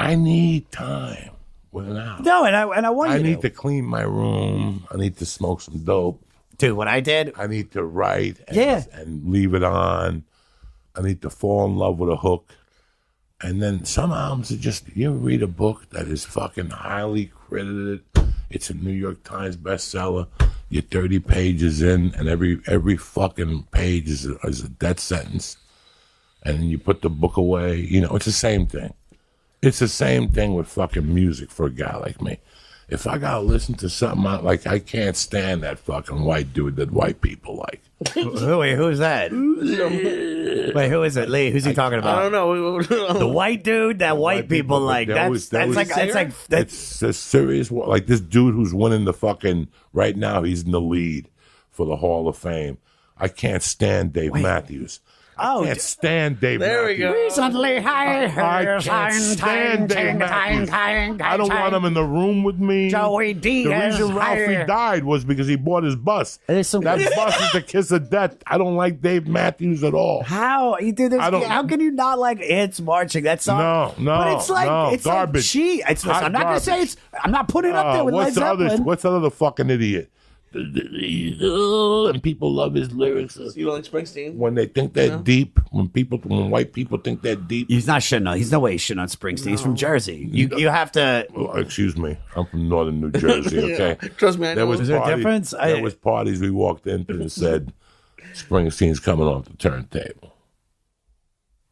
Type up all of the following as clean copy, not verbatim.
I need time without. No, and I want you I need to clean my room. I need to smoke some dope. Dude, what I did. I need to write Yeah. and leave it on. I need to fall in love with a hook. And then some albums are just, you ever read a book that is fucking highly credited? It's a New York Times bestseller. You're 30 pages in, and every fucking page is a death sentence. And then you put the book away. You know, it's the same thing. It's the same thing with fucking music for a guy like me. If I gotta listen to something like, I can't stand that fucking white dude that white people like. Wait, who is that? Wait, who is it? Lee, who's he talking about? I don't know. The white dude that white people like. That's a serious, like this dude who's winning the fucking, right now he's in the lead for the Hall of Fame. I can't stand Dave Matthews. I can't stand Dave There Matthews. we go. Recently, I can't stand Dave Matthews. I don't want him in the room with me. Joey Diaz. The reason Ralphie died was because he bought his bus. That bus is the kiss of death. I don't like Dave Matthews at all. How you do this? How can you not like It's Marching? That song. No, but it's like it's garbage. Like I'm not gonna say it's. I'm not putting it up there with Led Zeppelin. What's that other fucking idiot? And people love his lyrics. You don't like Springsteen? When they think they're deep, when white people think they're deep. He's not shitting on. He's no way he's shitting on Springsteen. No. He's from Jersey. You have to. Well, excuse me. I'm from northern New Jersey. Okay, yeah. Trust me. I know. Is there a difference? There was parties we walked into and said Springsteen's coming off the turntable.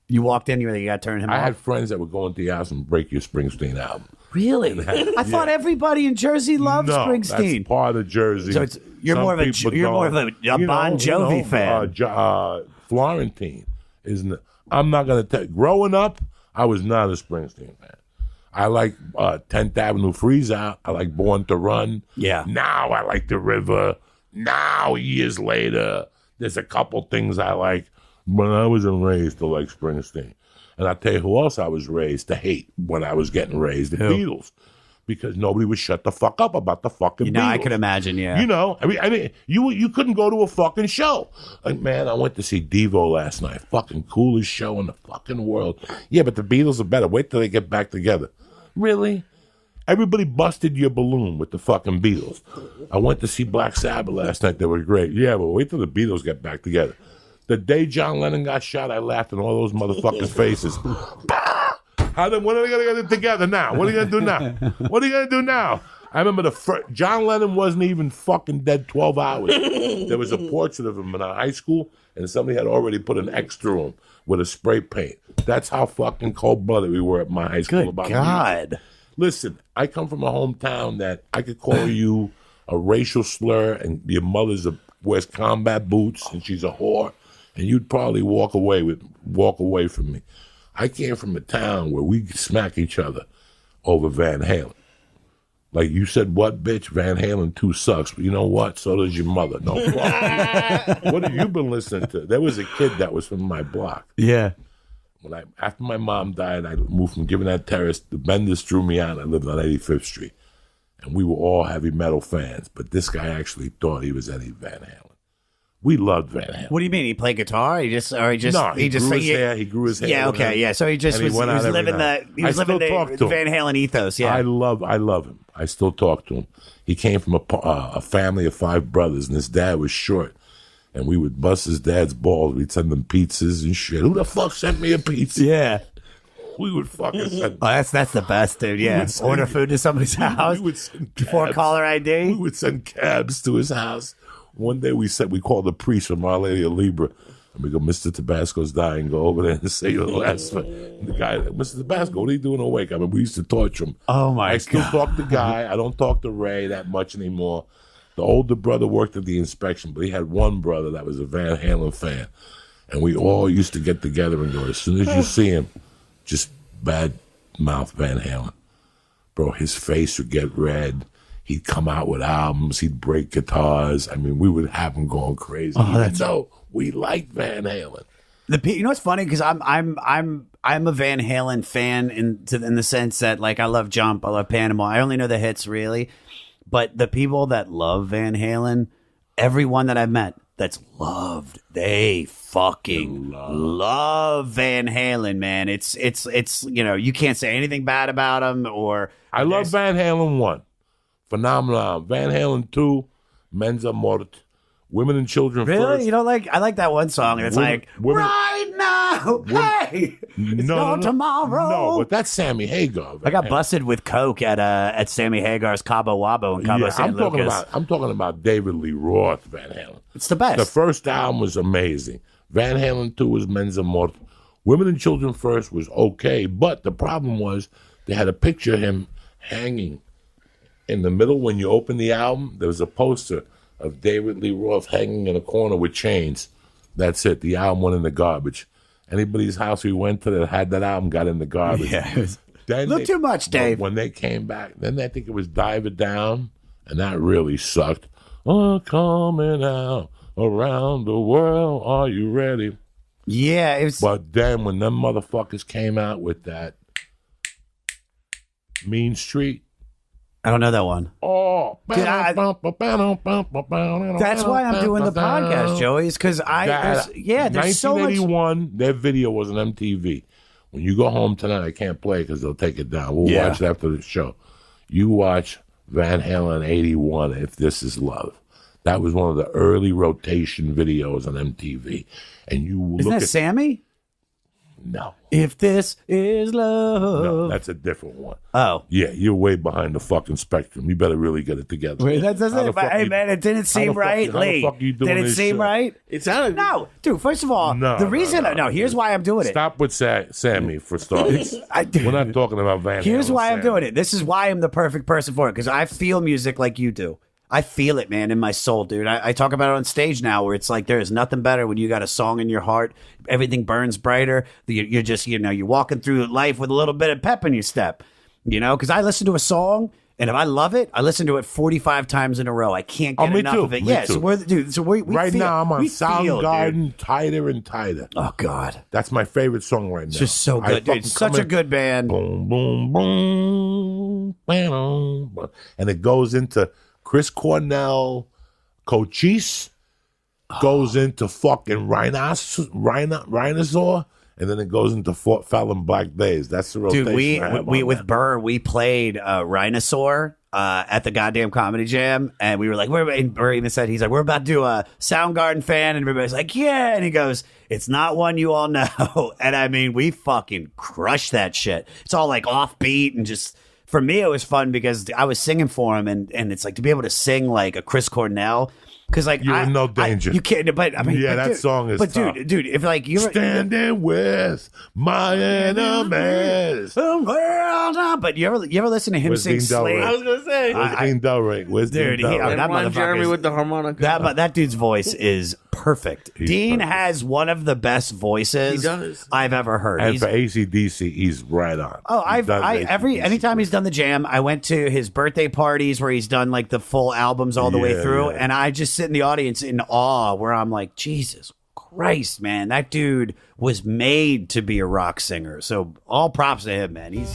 You walked in, you got to turn him off? I had friends that would go into the house and break your Springsteen album. Really? I thought everybody in Jersey loved Springsteen. That's part of Jersey. So you're more of a Bon Jovi fan. Florentine, isn't it? I'm not going to tell you. Growing up, I was not a Springsteen fan. I like 10th Avenue Freeze Out. I like Born to Run. Yeah. Now I like The River. Now, years later, there's a couple things I like. But I wasn't raised to like Springsteen. And I'll tell you who else I was raised to hate when I was getting raised, the Beatles. Because nobody would shut the fuck up about the fucking Beatles. I could imagine, yeah. You know, I mean, you couldn't go to a fucking show. Like, man, I went to see Devo last night. Fucking coolest show in the fucking world. Yeah, but the Beatles are better. Wait till they get back together. Really? Everybody busted your balloon with the fucking Beatles. I went to see Black Sabbath last night. They were great. Yeah, but wait till the Beatles get back together. The day John Lennon got shot, I laughed in all those motherfucking faces. When are they going to get it together now? What are you going to do now? What are you going to do now? I remember John Lennon wasn't even fucking dead 12 hours. There was a portrait of him in our high school, and somebody had already put an X through him with a spray paint. That's how fucking cold-blooded we were at my high school. Good God. Music. Listen, I come from a hometown that I could call you a racial slur, and your mother wears combat boots, and she's a whore. And you'd probably walk away from me. I came from a town where we smack each other over Van Halen. Like you said, what, bitch? Van Halen 2 sucks. But you know what? So does your mother. No problem. What have you been listening to? There was a kid that was from my block. Yeah. After my mom died, I moved from Gibbonette Terrace. The Benders threw me out. I lived on 85th Street. And we were all heavy metal fans. But this guy actually thought he was Eddie Van Halen. We loved Van Halen. What do you mean? He played guitar? He grew his hair. He grew his hair. Yeah, okay, yeah. So he was living the Van Halen ethos. Yeah, I love him. I still talk to him. He came from a family of 5 brothers, and his dad was short. And we would bust his dad's balls. We'd send them pizzas and shit. Who the fuck sent me a pizza? Yeah. We would fucking send. Oh, that's the best, dude. Yeah, order food to somebody's house. We would send before caller ID. We would send cabs to his house. One day we called the priest from Our Lady of Libra, and we go, Mr. Tabasco's dying. Go over there and say your last one. And the guy, Mr. Tabasco, what are you doing awake? I mean, we used to torture him. Oh my God! I still talk to Guy. I don't talk to Ray that much anymore. The older brother worked at the inspection, but he had one brother that was a Van Halen fan, and we all used to get together and go, as soon as you see him, just bad mouth Van Halen, bro. His face would get red. He'd come out with albums. He'd break guitars. I mean, we would have him going crazy. So we liked Van Halen. You know what's funny? Because I'm a Van Halen fan in the sense that, like, I love Jump, I love Panama. I only know the hits really, but the people that love Van Halen, everyone that I've met that's loved. They fucking love Van Halen, man. It's you can't say anything bad about him. Or I love Van Halen 1. Phenomenal. Van Halen 2, Mensa Mort. Women and Children really? First. You don't like? I like that one song. It's right now, hey, it's gone tomorrow. No, but that's Sammy Hagar. I got busted with coke at Sammy Hagar's Cabo Wabo in Cabo San Lucas. I'm talking about David Lee Roth Van Halen. It's the best. The first album was amazing. Van Halen 2 was Mensa Mort. Women and Children First was okay, but the problem was they had a picture of him hanging in the middle. When you open the album, there was a poster of David Lee Roth hanging in a corner with chains. That's it. The album went in the garbage. Anybody's house we went to that had that album got in the garbage. Yeah, look too much, Dave. When they came back, then I think it was Dive It Down, and that really sucked. Oh, coming out around the world, are you ready? Yeah, it was. But then when them motherfuckers came out with that Mean Street, I don't know that one. Oh, that's why I'm doing the podcast, Joey. Is because there's so much. 1981, their video was on MTV. When you go home tonight, I can't play because they'll take it down. We'll watch it after the show. You watch Van Halen 81, If This Is Love. That was one of the early rotation videos on MTV. And you look Isn't that Sammy? No. If This Is Love. No, that's a different one. Oh. Yeah, you're way behind the fucking spectrum. You better really get it together. Wait, that's it. Hey, man, it didn't seem right, Lee. Did it seem right? It sounded... No, dude, first of all, the reason... No, here's why I'm doing it. Stop with Sammy, for starters. We're not talking about Van Halen. Here's why I'm doing it. This is why I'm the perfect person for it, because I feel music like you do. I feel it, man, in my soul, dude. I talk about it on stage now where it's like there is nothing better when you got a song in your heart. Everything burns brighter. You're just, you're walking through life with a little bit of pep in your step, because I listen to a song and if I love it, I listen to it 45 times in a row. I can't get enough of it. Yeah, too. We right feel, now I'm on Soundgarden, dude. Tighter and Tighter. Oh, God. That's my favorite song right now. It's just so good, dude. It's such a good band. Boom, boom, boom, boom. And it goes into Chris Cornell, Cochise, goes into fucking Rhinosaur, and then it goes into Fort Fallon Black Days. That's the rotation. Dude, we with Burr, we played Rhinosaur at the goddamn Comedy Jam, and we were like, Burr even said, he's like, we're about to do a Soundgarden fan, and everybody's like, yeah, and he goes, it's not one you all know, and I mean, we fucking crushed that shit. It's all like offbeat and just... For me, it was fun because I was singing for him, and it's like to be able to sing like a Chris Cornell, because like you're in no danger. You can't, but I mean, that song is. But tough. dude, if like you're standing with my enemies, but you ever listen to him sing Slave? I was gonna say, Dean Delray. Dude, that Ron Jeremy with the harmonica. That dude's voice is perfect. Dean has one of the best voices I've ever heard. And for AC/DC, he's right on. Oh, anytime he's done the Jam, I went to his birthday parties where he's done like the full albums all the way through, and I just sit in the audience in awe where I'm like, Jesus Christ, man, that dude was made to be a rock singer. So all props to him, man. He's